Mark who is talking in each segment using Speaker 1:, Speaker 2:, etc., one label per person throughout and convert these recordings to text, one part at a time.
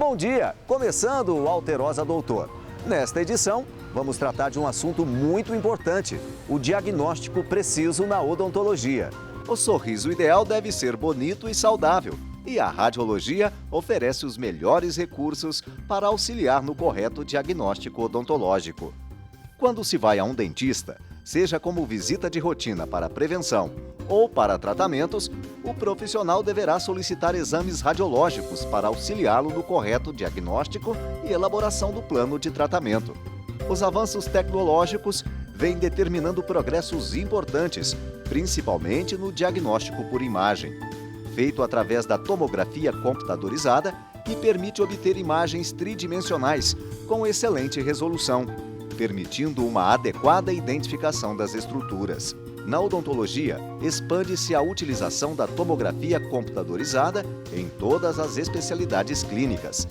Speaker 1: Bom dia! Começando o Alterosa Doutor. Nesta edição, vamos tratar de um assunto muito importante, o diagnóstico preciso na odontologia. O sorriso ideal deve ser bonito e saudável, e a radiologia oferece os melhores recursos para auxiliar no correto diagnóstico odontológico. Quando se vai a um dentista, seja como visita de rotina para prevenção ou para tratamentos, o profissional deverá solicitar exames radiológicos para auxiliá-lo no correto diagnóstico e elaboração do plano de tratamento. Os avanços tecnológicos vêm determinando progressos importantes, principalmente no diagnóstico por imagem, feito através da tomografia computadorizada, que permite obter imagens tridimensionais com excelente resolução, permitindo uma adequada identificação das estruturas. Na odontologia, expande-se a utilização da tomografia computadorizada em todas as especialidades clínicas.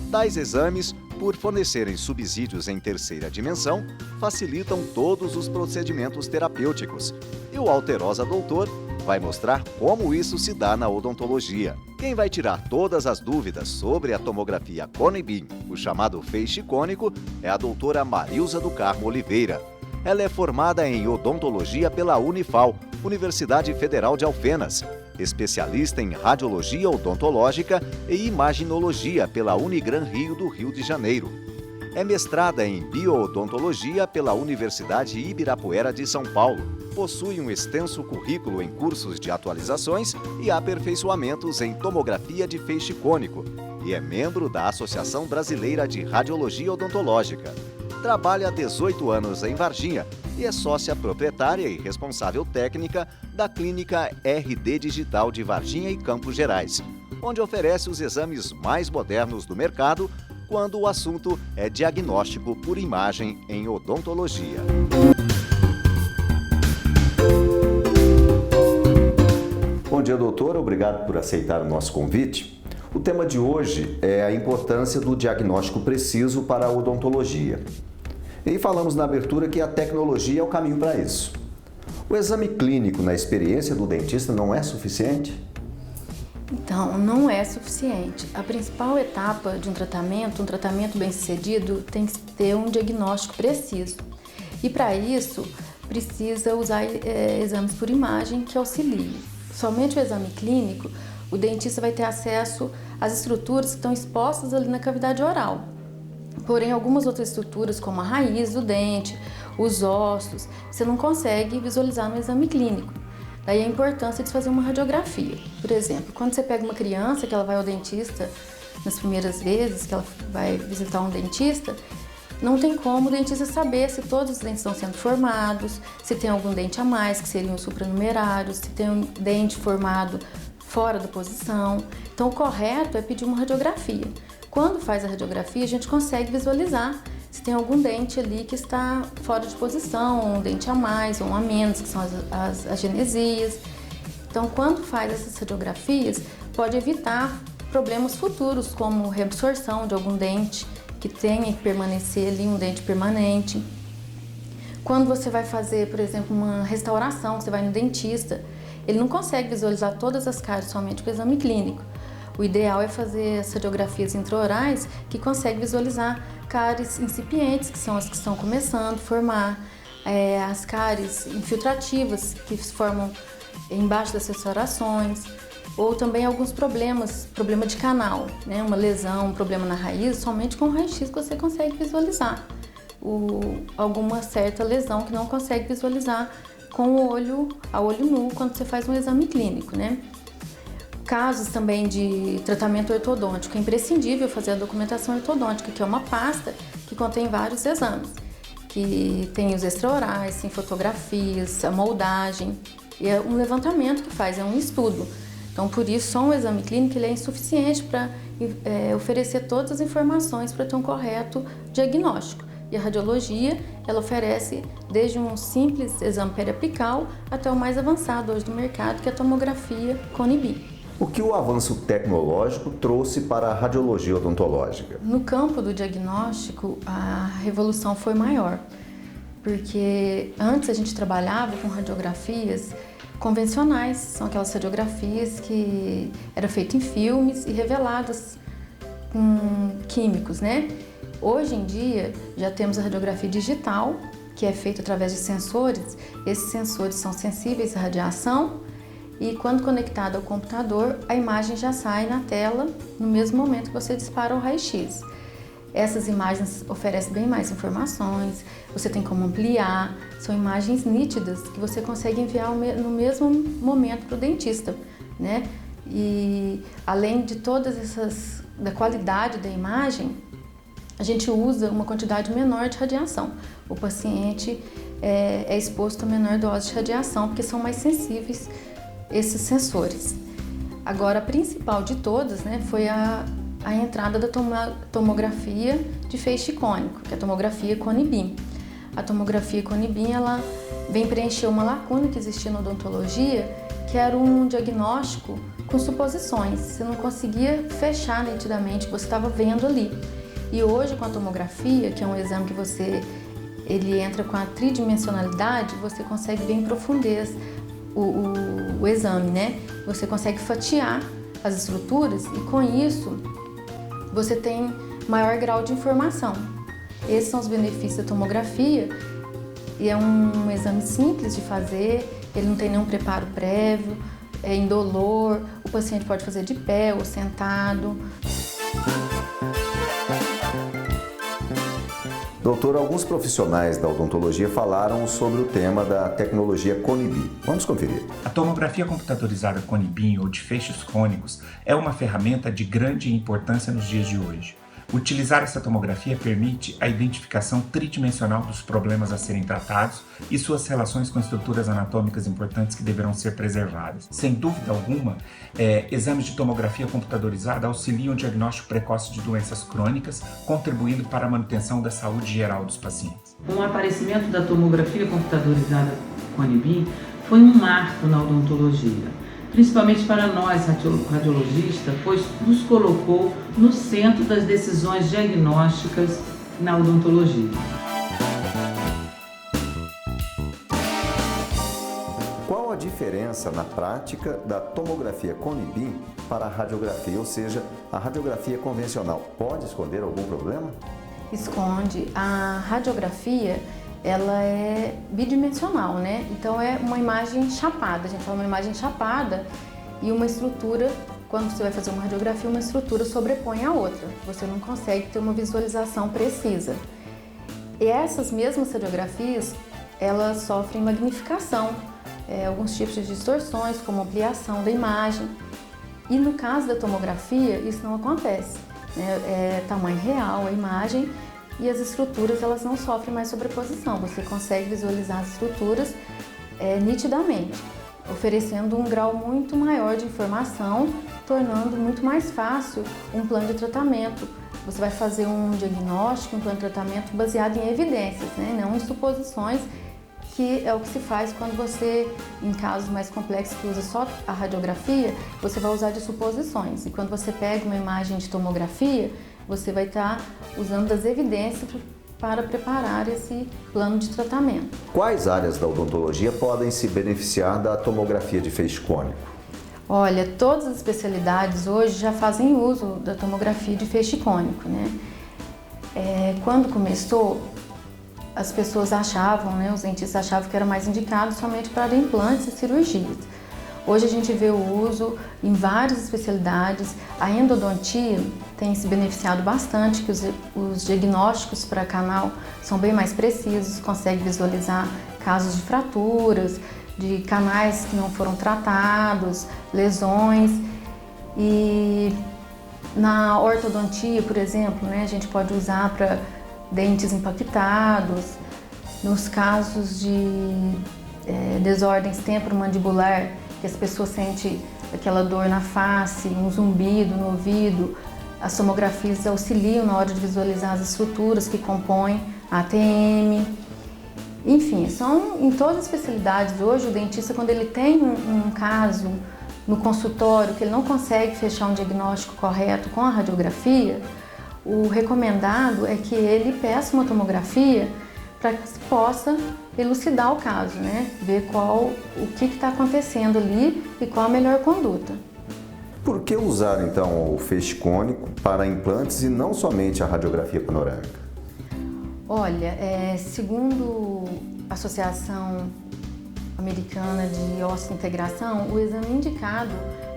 Speaker 1: Tais exames, por fornecerem subsídios em terceira dimensão, facilitam todos os procedimentos terapêuticos. E o Alterosa Doutor vai mostrar como isso se dá na odontologia. Quem vai tirar todas as dúvidas sobre a tomografia Cone-Beam, o chamado feixe cônico, é a doutora Marilza do Carmo Oliveira. Ela é formada em odontologia pela Unifal, Universidade Federal de Alfenas, especialista em radiologia odontológica e imaginologia pela Unigran Rio do Rio de Janeiro. É mestrada em bioodontologia pela Universidade Ibirapuera de São Paulo. Possui um extenso currículo em cursos de atualizações e aperfeiçoamentos em tomografia de feixe cônico e é membro da Associação Brasileira de Radiologia Odontológica. Trabalha há 18 anos em Varginha e é sócia proprietária e responsável técnica da Clínica RD Digital de Varginha e Campos Gerais, onde oferece os exames mais modernos do mercado quando o assunto é diagnóstico por imagem em odontologia. Bom dia, doutora. Obrigado por aceitar o nosso convite. O tema de hoje é a importância do diagnóstico preciso para a odontologia. E falamos na abertura que a tecnologia é o caminho para isso. O exame clínico na experiência do dentista não é suficiente?
Speaker 2: Então, não é suficiente. A principal etapa de um tratamento bem-sucedido, tem que ter um diagnóstico preciso. E para isso, precisa usar exames por imagem que auxiliem. Somente o exame clínico, o dentista vai ter acesso às estruturas que estão expostas ali na cavidade oral. Porém, algumas outras estruturas, como a raiz do dente, os ossos, você não consegue visualizar no exame clínico. Daí a importância de fazer uma radiografia. Por exemplo, quando você pega uma criança que ela vai ao dentista, nas primeiras vezes que ela vai visitar um dentista, não tem como o dentista saber se todos os dentes estão sendo formados, se tem algum dente a mais, que seriam os supranumerários, se tem um dente formado fora da posição. Então, o correto é pedir uma radiografia. Quando faz a radiografia, a gente consegue visualizar se tem algum dente ali que está fora de posição, um dente a mais ou um a menos, que são as genesias. Então, quando faz essas radiografias, pode evitar problemas futuros, como reabsorção de algum dente, que tenha que permanecer ali, um dente permanente. Quando você vai fazer, por exemplo, uma restauração, você vai no dentista, ele não consegue visualizar todas as cáries somente com o exame clínico. O ideal é fazer as radiografias intraorais que consegue visualizar cáries incipientes, que são as que estão começando a formar, as cáries infiltrativas, que se formam embaixo das restaurações, ou também alguns problema de canal, né? Uma lesão, um problema na raiz, somente com o raio-x você consegue visualizar. Alguma certa lesão que não consegue visualizar com o olho, a olho nu, quando você faz um exame clínico, né? Casos também de tratamento ortodôntico, é imprescindível fazer a documentação ortodôntica, que é uma pasta que contém vários exames, que tem os extraorais, tem fotografias, a moldagem, e é um levantamento que faz, é um estudo. Então, por isso, só um exame clínico ele é insuficiente para oferecer todas as informações para ter um correto diagnóstico. E a radiologia, ela oferece desde um simples exame periapical até o mais avançado hoje do mercado, que é a tomografia Cone-Beam.
Speaker 1: O que o avanço tecnológico trouxe para a radiologia odontológica?
Speaker 2: No campo do diagnóstico, a revolução foi maior, porque antes a gente trabalhava com radiografias convencionais, são aquelas radiografias que eram feitas em filmes e reveladas com químicos, né? Hoje em dia já temos a radiografia digital, que é feita através de sensores. Esses sensores são sensíveis à radiação e quando conectado ao computador, a imagem já sai na tela no mesmo momento que você dispara o raio-x. Essas imagens oferecem bem mais informações, você tem como ampliar, são imagens nítidas que você consegue enviar no mesmo momento para o dentista, né? E além de da qualidade da imagem, a gente usa uma quantidade menor de radiação. O paciente é exposto a menor dose de radiação, porque são mais sensíveis esses sensores. Agora, a principal de todas, né, foi a entrada da tomografia de feixe cônico, que é a tomografia Cone-Beam. A tomografia Cone-Beam, ela vem preencher uma lacuna que existia na odontologia, que era um diagnóstico com suposições. Você não conseguia fechar nitidamente o que você estava vendo ali. E hoje, com a tomografia, que é um exame que ele entra com a tridimensionalidade, você consegue ver em profundeza o exame, né? Você consegue fatiar as estruturas e com isso você tem maior grau de informação. Esses são os benefícios da tomografia e é um exame simples de fazer, ele não tem nenhum preparo prévio, é indolor, o paciente pode fazer de pé ou sentado.
Speaker 1: Doutor, alguns profissionais da odontologia falaram sobre o tema da tecnologia Cone-Beam. Vamos conferir.
Speaker 3: A tomografia computadorizada Cone-Beam ou de feixes cônicos é uma ferramenta de grande importância nos dias de hoje. Utilizar essa tomografia permite a identificação tridimensional dos problemas a serem tratados e suas relações com estruturas anatômicas importantes que deverão ser preservadas. Sem dúvida alguma, exames de tomografia computadorizada auxiliam o diagnóstico precoce de doenças crônicas, contribuindo para a manutenção da saúde geral dos pacientes.
Speaker 4: O aparecimento da tomografia computadorizada Cone-Beam foi um marco na odontologia, principalmente para nós radiologistas, pois nos colocou no centro das decisões diagnósticas na odontologia.
Speaker 1: Qual a diferença na prática da tomografia Cone-Beam para a radiografia, ou seja, a radiografia convencional? Pode esconder algum problema?
Speaker 2: Esconde. A radiografia, ela é bidimensional, né? Então é uma imagem chapada, a gente fala uma imagem chapada e uma estrutura, quando você vai fazer uma radiografia, uma estrutura sobrepõe a outra. Você não consegue ter uma visualização precisa. E essas mesmas radiografias, elas sofrem magnificação, alguns tipos de distorções, como ampliação da imagem. E no caso da tomografia, isso não acontece, né? É tamanho real a imagem, e as estruturas elas não sofrem mais sobreposição, você consegue visualizar as estruturas nitidamente, oferecendo um grau muito maior de informação, tornando muito mais fácil um plano de tratamento. Você vai fazer um diagnóstico, um plano de tratamento baseado em evidências, né? Não em suposições, que é o que se faz quando você, em casos mais complexos que usa só a radiografia, você vai usar de suposições. E quando você pega uma imagem de tomografia, você vai estar usando das evidências para preparar esse plano de tratamento.
Speaker 1: Quais áreas da odontologia podem se beneficiar da tomografia de feixe cônico?
Speaker 2: Olha, todas as especialidades hoje já fazem uso da tomografia de feixe cônico, né? Quando começou, as pessoas achavam, né, os dentistas achavam que era mais indicado somente para implantes e cirurgias. Hoje a gente vê o uso em várias especialidades. A endodontia tem se beneficiado bastante, que os diagnósticos para canal são bem mais precisos, consegue visualizar casos de fraturas, de canais que não foram tratados, lesões. E na ortodontia, por exemplo, né, a gente pode usar para dentes impactados, nos casos de desordens temporomandibular, que as pessoas sentem aquela dor na face, um zumbido no ouvido, as tomografias auxiliam na hora de visualizar as estruturas que compõem a ATM. Enfim, são em todas as especialidades hoje, o dentista, quando ele tem um caso no consultório que ele não consegue fechar um diagnóstico correto com a radiografia, o recomendado é que ele peça uma tomografia para que possa elucidar o caso, né? Ver o que está acontecendo ali e qual a melhor conduta.
Speaker 1: Por que usar então o feixe cônico para implantes e não somente a radiografia panorâmica?
Speaker 2: Olha, segundo a Associação Americana de Osteointegração, o exame indicado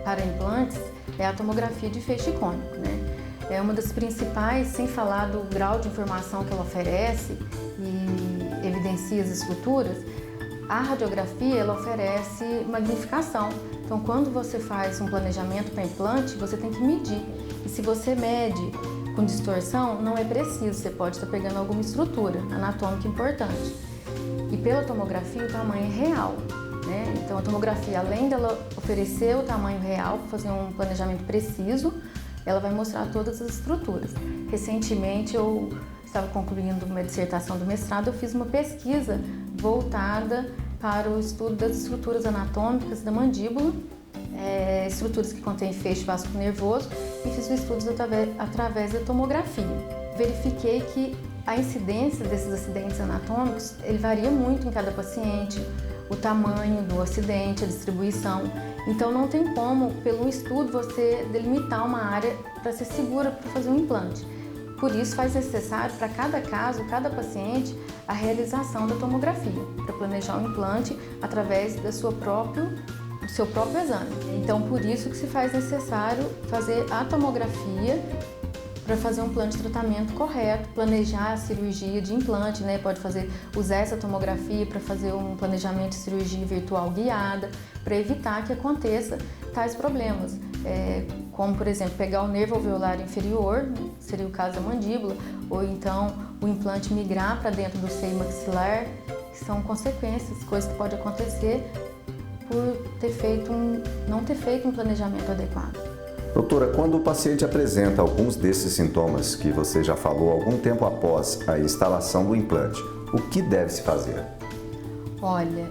Speaker 2: para implantes é a tomografia de feixe cônico, né? É uma das principais, sem falar do grau de informação que ela oferece e evidencia as estruturas. A radiografia, ela oferece magnificação. Então, quando você faz um planejamento para implante, você tem que medir. E se você mede com distorção, não é preciso, você pode estar pegando alguma estrutura anatômica importante. E pela tomografia, o tamanho é real, né? Então, a tomografia, além dela oferecer o tamanho real para fazer um planejamento preciso, ela vai mostrar todas as estruturas. Recentemente, eu estava concluindo uma dissertação do mestrado, eu fiz uma pesquisa voltada para o estudo das estruturas anatômicas da mandíbula, estruturas que contêm feixe vástico nervoso, e fiz os estudos através da tomografia. Verifiquei que a incidência desses acidentes anatômicos, ele varia muito em cada paciente, o tamanho do acidente, a distribuição. Então não tem como, pelo estudo, você delimitar uma área para ser segura para fazer um implante. Por isso faz necessário para cada caso, cada paciente, a realização da tomografia, para planejar o implante através do seu próprio exame. Então por isso que se faz necessário fazer a tomografia para fazer um plano de tratamento correto, planejar a cirurgia de implante, né? Pode usar essa tomografia para fazer um planejamento de cirurgia virtual guiada, para evitar que aconteça tais problemas, como por exemplo pegar o nervo alveolar inferior, seria o caso da mandíbula, ou então o implante migrar para dentro do seio maxilar, que são consequências, coisas que podem acontecer por não ter feito um planejamento adequado.
Speaker 1: Doutora, quando o paciente apresenta alguns desses sintomas que você já falou algum tempo após a instalação do implante, o que deve se fazer?
Speaker 2: Olha,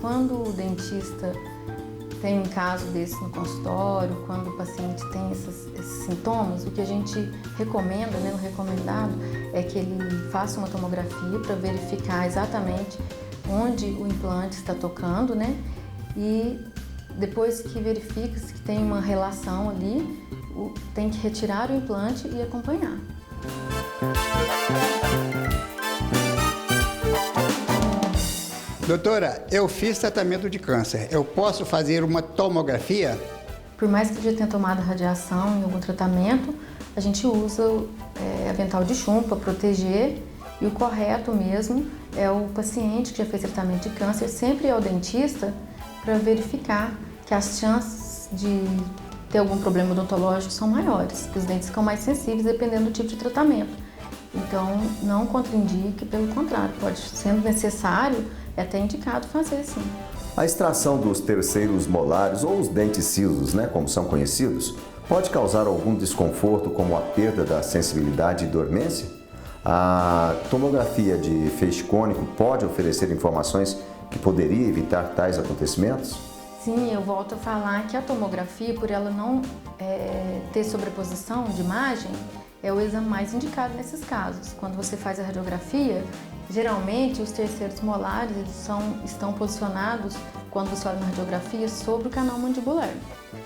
Speaker 2: quando o dentista tem um caso desse no consultório, quando o paciente tem esses sintomas, o que a gente recomenda, né, o recomendado é que ele faça uma tomografia para verificar exatamente onde o implante está tocando, né? E depois que verifica que tem uma relação ali, tem que retirar o implante e acompanhar.
Speaker 5: Doutora, eu fiz tratamento de câncer. Eu posso fazer uma tomografia?
Speaker 2: Por mais que já tenha tomado radiação em algum tratamento, a gente usa avental de chumbo para proteger, e o correto mesmo é o paciente que já fez tratamento de câncer sempre ir ao dentista para verificar que as chances de ter algum problema odontológico são maiores, que os dentes ficam mais sensíveis dependendo do tipo de tratamento. Então, não contraindique, pelo contrário, sendo necessário, é até indicado fazer sim.
Speaker 1: A extração dos terceiros molares ou os dentes cisos, né, como são conhecidos, pode causar algum desconforto como a perda da sensibilidade e dormência? A tomografia de feixe cônico pode oferecer informações que poderia evitar tais acontecimentos?
Speaker 2: Sim, eu volto a falar que a tomografia, por ela não ter sobreposição de imagem, é o exame mais indicado nesses casos. Quando você faz a radiografia, geralmente os terceiros molares estão posicionados, quando você olha na radiografia, sobre o canal mandibular.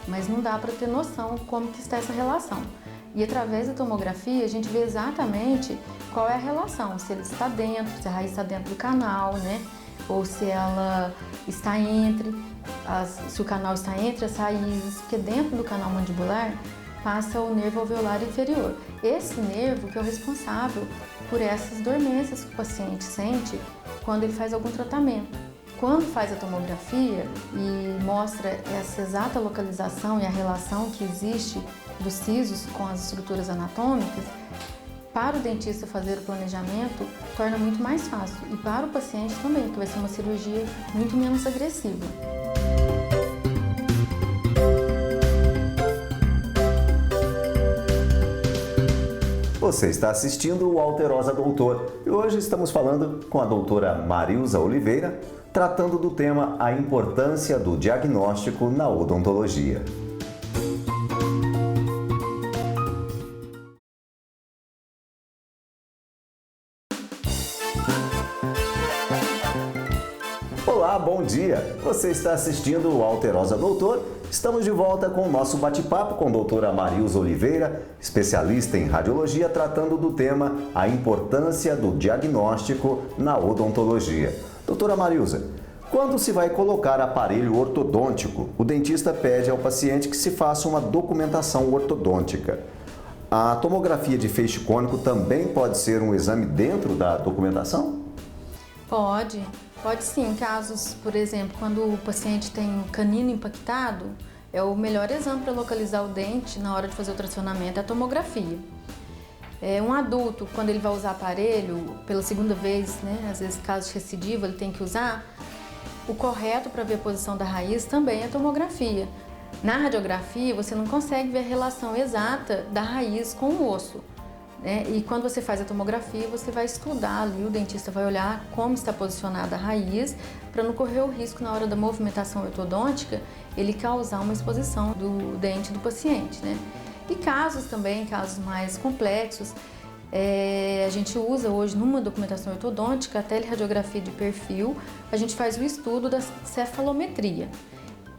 Speaker 2: Mas não dá para ter noção como que está essa relação. E através da tomografia, a gente vê exatamente qual é a relação, se ele está dentro, se a raiz está dentro do canal, né? Ou se ela está se o canal está entre as raízes, porque dentro do canal mandibular passa o nervo alveolar inferior. Esse nervo que é o responsável por essas dormências que o paciente sente quando ele faz algum tratamento. Quando faz a tomografia e mostra essa exata localização e a relação que existe dos sisos com as estruturas anatômicas, para o dentista fazer o planejamento torna muito mais fácil, e para o paciente também, que vai ser uma cirurgia muito menos agressiva.
Speaker 1: Você está assistindo o Alterosa Doutor e hoje estamos falando com a doutora Marilza Oliveira, tratando do tema a importância do diagnóstico na odontologia. Olá, Olá, bom dia! Você está assistindo o Alterosa Doutor? Estamos de volta com o nosso bate-papo com a doutora Marilza Oliveira, especialista em radiologia, tratando do tema a importância do diagnóstico na odontologia. Doutora Marilza, quando se vai colocar aparelho ortodôntico, o dentista pede ao paciente que se faça uma documentação ortodôntica. A tomografia de feixe cônico também pode ser um exame dentro da documentação?
Speaker 2: Pode sim. Casos, por exemplo, quando o paciente tem o canino impactado, é o melhor exame para localizar o dente na hora de fazer o tracionamento, é a tomografia. Um adulto, quando ele vai usar aparelho pela segunda vez, né, às vezes caso de recidiva, ele tem que usar, o correto para ver a posição da raiz também é a tomografia. Na radiografia, você não consegue ver a relação exata da raiz com o osso, né? E quando você faz a tomografia, você vai estudar ali, o dentista vai olhar como está posicionada a raiz, para não correr o risco na hora da movimentação ortodôntica, ele causar uma exposição do dente do paciente, né? E casos também, casos mais complexos, a gente usa hoje numa documentação ortodôntica a teleradiografia de perfil, a gente faz o estudo da cefalometria.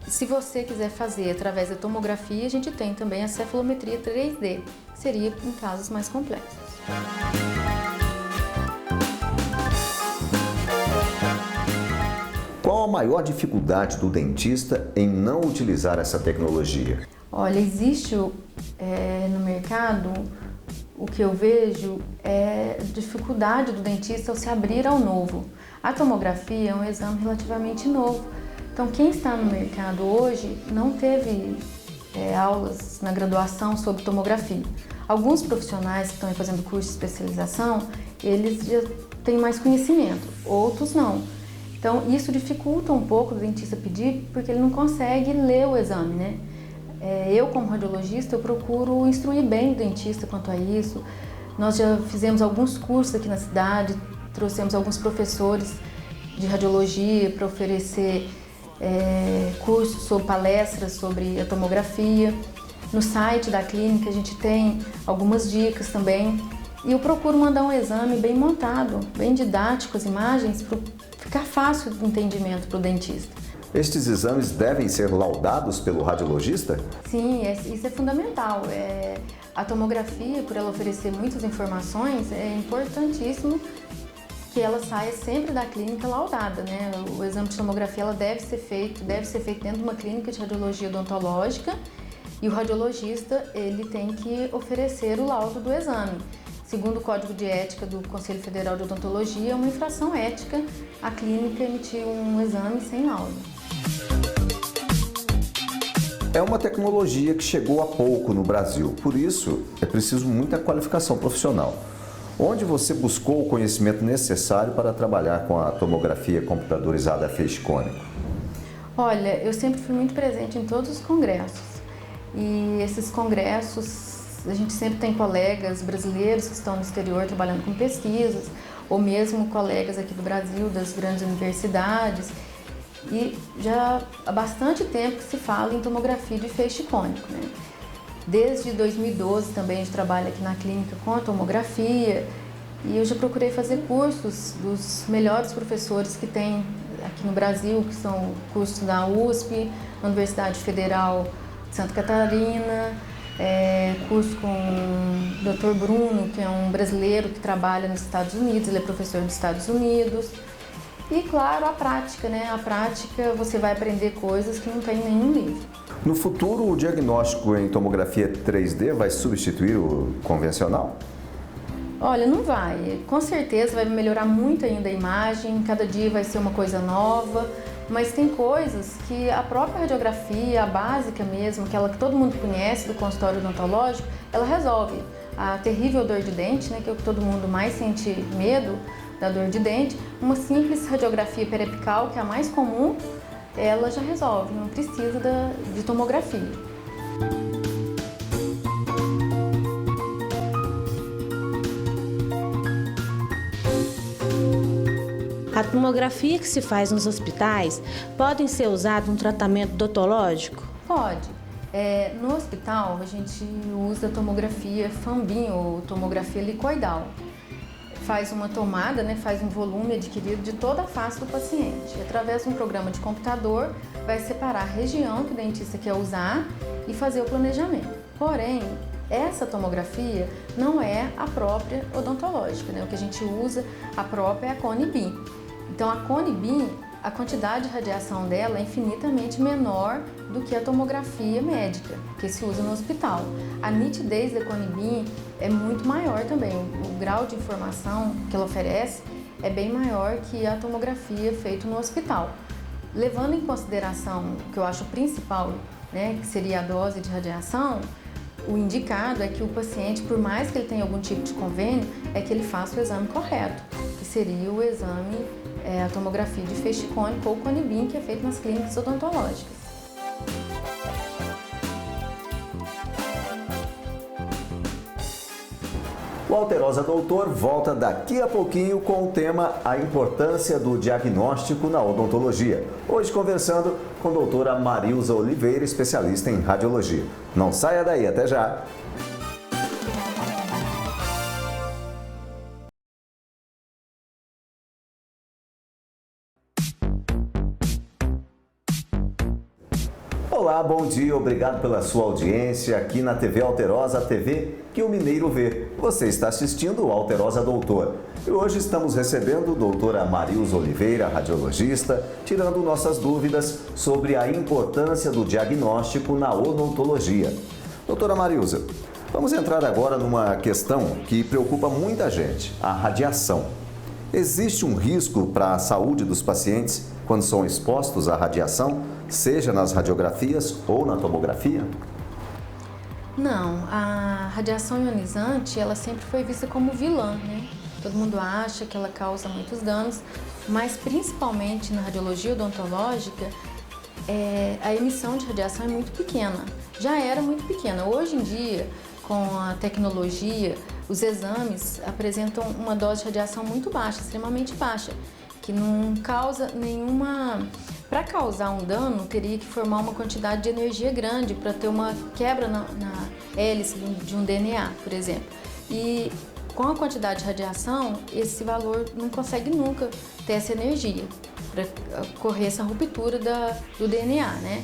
Speaker 2: Se você quiser fazer através da tomografia, a gente tem também a cefalometria 3D, que seria em casos mais complexos.
Speaker 1: Qual a maior dificuldade do dentista em não utilizar essa tecnologia?
Speaker 2: Olha, existe no mercado, o que eu vejo é dificuldade do dentista ao se abrir ao novo. A tomografia é um exame relativamente novo. Então, quem está no mercado hoje não teve aulas na graduação sobre tomografia. Alguns profissionais que estão fazendo curso de especialização, eles já têm mais conhecimento, outros não. Então, isso dificulta um pouco o dentista pedir, porque ele não consegue ler o exame, né? Eu, como radiologista, eu procuro instruir bem o dentista quanto a isso. Nós já fizemos alguns cursos aqui na cidade, trouxemos alguns professores de radiologia para oferecer cursos sobre palestras sobre a tomografia. No site da clínica a gente tem algumas dicas também. E eu procuro mandar um exame bem montado, bem didático, as imagens, para ficar fácil de entendimento para o dentista.
Speaker 1: Estes exames devem ser laudados pelo radiologista?
Speaker 2: Sim, isso é fundamental. A tomografia, por ela oferecer muitas informações, é importantíssimo que ela saia sempre da clínica laudada, né? O exame de tomografia ela deve ser feito dentro de uma clínica de radiologia odontológica e o radiologista ele tem que oferecer o laudo do exame. Segundo o Código de Ética do Conselho Federal de Odontologia, é uma infração ética a clínica emitir um exame sem laudo.
Speaker 1: É uma tecnologia que chegou há pouco no Brasil, por isso é preciso muita qualificação profissional. Onde você buscou o conhecimento necessário para trabalhar com a tomografia computadorizada feixe cônico?
Speaker 2: Olha, eu sempre fui muito presente em todos os congressos. E esses congressos, a gente sempre tem colegas brasileiros que estão no exterior trabalhando com pesquisas, ou mesmo colegas aqui do Brasil, das grandes universidades. E já há bastante tempo que se fala em tomografia de feixe cônico, né? Desde 2012 também a gente trabalha aqui na clínica com a tomografia e eu já procurei fazer cursos dos melhores professores que tem aqui no Brasil, que são cursos da USP, na Universidade Federal de Santa Catarina, curso com o Dr. Bruno, que é um brasileiro que trabalha nos Estados Unidos, ele é professor dos Estados Unidos. E, claro, a prática, né? A prática você vai aprender coisas que não tem em nenhum livro.
Speaker 1: No futuro, o diagnóstico em tomografia 3D vai substituir o convencional?
Speaker 2: Olha, não vai. Com certeza vai melhorar muito ainda a imagem, cada dia vai ser uma coisa nova, mas tem coisas que a própria radiografia, a básica mesmo, aquela que todo mundo conhece do consultório odontológico, ela resolve. A terrível dor de dente, né, que é o que todo mundo mais sente medo, da dor de dente, uma simples radiografia periapical, que é a mais comum, ela já resolve, não precisa de tomografia.
Speaker 6: A tomografia que se faz nos hospitais podem ser usada no tratamento odontológico?
Speaker 2: Pode. No hospital, a gente usa a tomografia FAMBIM, ou tomografia helicoidal. faz uma tomada, né, faz um volume adquirido de toda a face do paciente. E, através de um programa de computador, vai separar a região que o dentista quer usar e fazer o planejamento. Porém, essa tomografia não é a própria odontológica, né? O que a gente usa, a própria é a Cone Beam. Então, a Cone Beam, a quantidade de radiação dela é infinitamente menor do que a tomografia médica, que se usa no hospital. A nitidez da Cone Beam é muito maior também, o grau de informação que ela oferece é bem maior que a tomografia feita no hospital. Levando em consideração o que eu acho principal, né, que seria a dose de radiação, o indicado é que o paciente, por mais que ele tenha algum tipo de convênio, é que ele faça o exame correto, que seria o exame, a tomografia de feixe cônico ou Cone Beam, que é feito nas clínicas odontológicas.
Speaker 1: O Alterosa Doutor volta daqui a pouquinho com o tema A Importância do Diagnóstico na Odontologia. Hoje conversando com a doutora Marilza Oliveira, especialista em radiologia. Não saia daí, até já! Olá, bom dia, obrigado pela sua audiência aqui na TV Alterosa, a TV que o mineiro vê. Você está assistindo o Alterosa Doutor. E hoje estamos recebendo a doutora Marilza Oliveira, radiologista, tirando nossas dúvidas sobre a importância do diagnóstico na odontologia. Doutora Marilza, vamos entrar agora numa questão que preocupa muita gente, a radiação. Existe um risco para a saúde dos pacientes quando são expostos à radiação, seja nas radiografias ou na tomografia?
Speaker 2: Não, a radiação ionizante, ela sempre foi vista como vilã, né? Todo mundo acha que ela causa muitos danos, mas principalmente na radiologia odontológica, a emissão de radiação é muito pequena. Já era muito pequena. Hoje em dia, com a tecnologia, os exames apresentam uma dose de radiação muito baixa, extremamente baixa, que não causa nenhuma... Para causar um dano, teria que formar uma quantidade de energia grande para ter uma quebra na hélice de um DNA, por exemplo. E com a quantidade de radiação, esse valor não consegue nunca ter essa energia para ocorrer essa ruptura do DNA, né?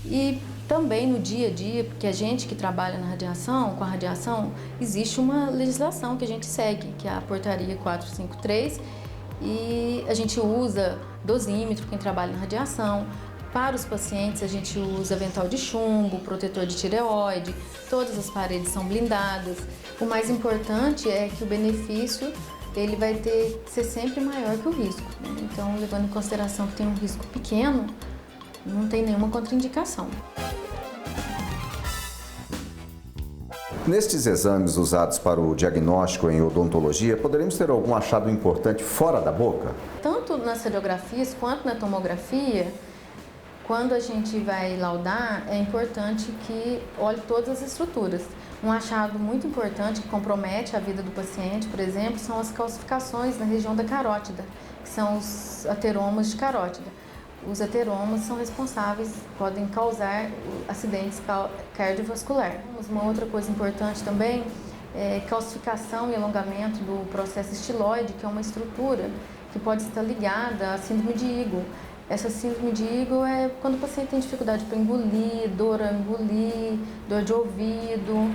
Speaker 2: E também no dia a dia, porque a gente que trabalha na radiação, com a radiação, existe uma legislação que a gente segue, que é a Portaria 453, e a gente usa dosímetro, quem trabalha na radiação. Para os pacientes, a gente usa avental de chumbo, protetor de tireoide, todas as paredes são blindadas. O mais importante é que o benefício ele vai ser sempre maior que o risco, né? Então, levando em consideração que tem um risco pequeno, não tem nenhuma contraindicação.
Speaker 1: Nestes exames usados para o diagnóstico em odontologia, poderíamos ter algum achado importante fora da boca?
Speaker 2: Tanto nas radiografias quanto na tomografia, quando a gente vai laudar, é importante que olhe todas as estruturas. Um achado muito importante que compromete a vida do paciente, por exemplo, são as calcificações na região da carótida, que são os ateromas de carótida. Os ateromas são responsáveis, podem causar acidentes cardiovasculares. Uma outra coisa importante também é calcificação e alongamento do processo estiloide, que é uma estrutura que pode estar ligada à síndrome de Eagle. Essa síndrome de Eagle é quando o paciente tem dificuldade para engolir, dor a engolir, dor de ouvido.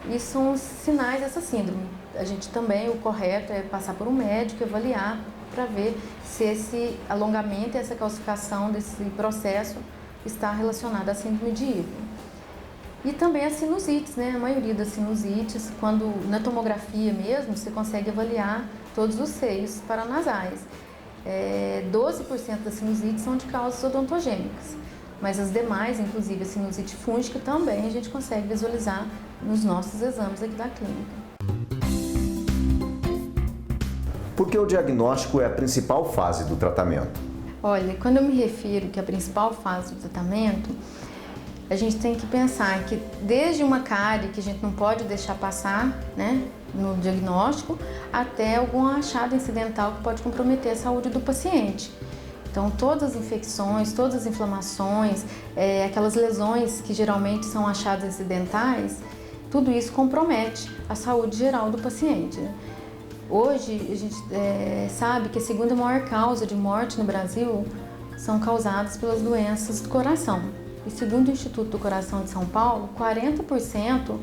Speaker 2: Isso são os sinais dessa síndrome. A gente também, o correto é passar por um médico e avaliar para ver se esse alongamento e essa calcificação desse processo está relacionado à síndrome de Eagle. E também as sinusites, né? A maioria das sinusites, quando na tomografia mesmo, você consegue avaliar todos os seios paranasais. 12% das sinusites são de causas odontogênicas, mas as demais, inclusive a sinusite fúngica, também a gente consegue visualizar nos nossos exames aqui da clínica.
Speaker 1: Porque o diagnóstico é a principal fase do tratamento?
Speaker 2: Olha, quando eu me refiro que a principal fase do tratamento, a gente tem que pensar que desde uma cárie que a gente não pode deixar passar, né, no diagnóstico, até algum achado incidental que pode comprometer a saúde do paciente. Então, todas as infecções, todas as inflamações, aquelas lesões que geralmente são achadas incidentais, tudo isso compromete a saúde geral do paciente, né? Hoje, a gente sabe que a segunda maior causa de morte no Brasil são causadas pelas doenças do coração. E segundo o Instituto do Coração de São Paulo, 40%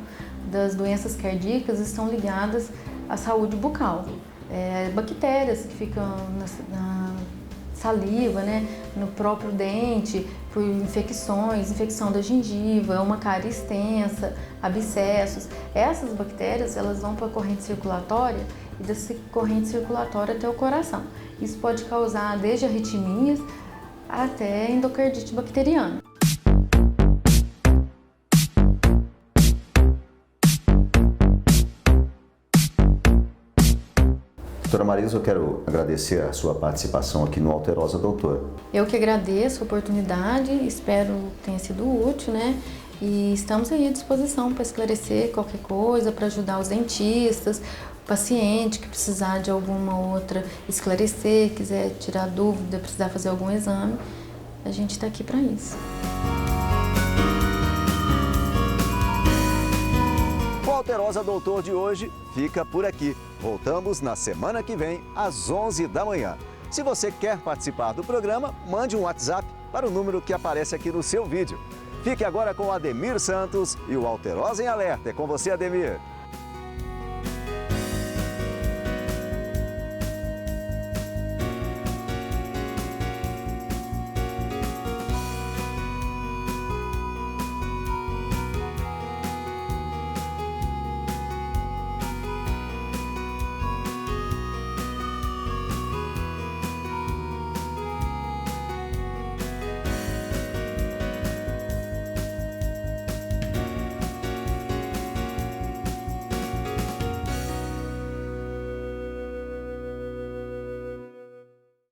Speaker 2: das doenças cardíacas estão ligadas à saúde bucal. Bactérias que ficam na saliva, né, no próprio dente, por infecções, infecção da gengiva, uma cárie extensa, abscessos. Essas bactérias, elas vão para a corrente circulatória e dessa corrente circulatória até o coração. Isso pode causar desde arritmias até endocardite bacteriana.
Speaker 1: Doutora Marisa, eu quero agradecer a sua participação aqui no Alterosa Doutor.
Speaker 2: Eu que agradeço a oportunidade, espero que tenha sido útil, né? E estamos aí à disposição para esclarecer qualquer coisa, para ajudar os dentistas, o paciente que precisar de alguma outra esclarecer, quiser tirar dúvida, precisar fazer algum exame, a gente está aqui para isso.
Speaker 1: O Alterosa Doutor de hoje fica por aqui. Voltamos na semana que vem, às 11 da manhã. Se você quer participar do programa, mande um WhatsApp para o número que aparece aqui no seu vídeo. Fique agora com o Ademir Santos e o Alterosa em Alerta. É com você, Ademir.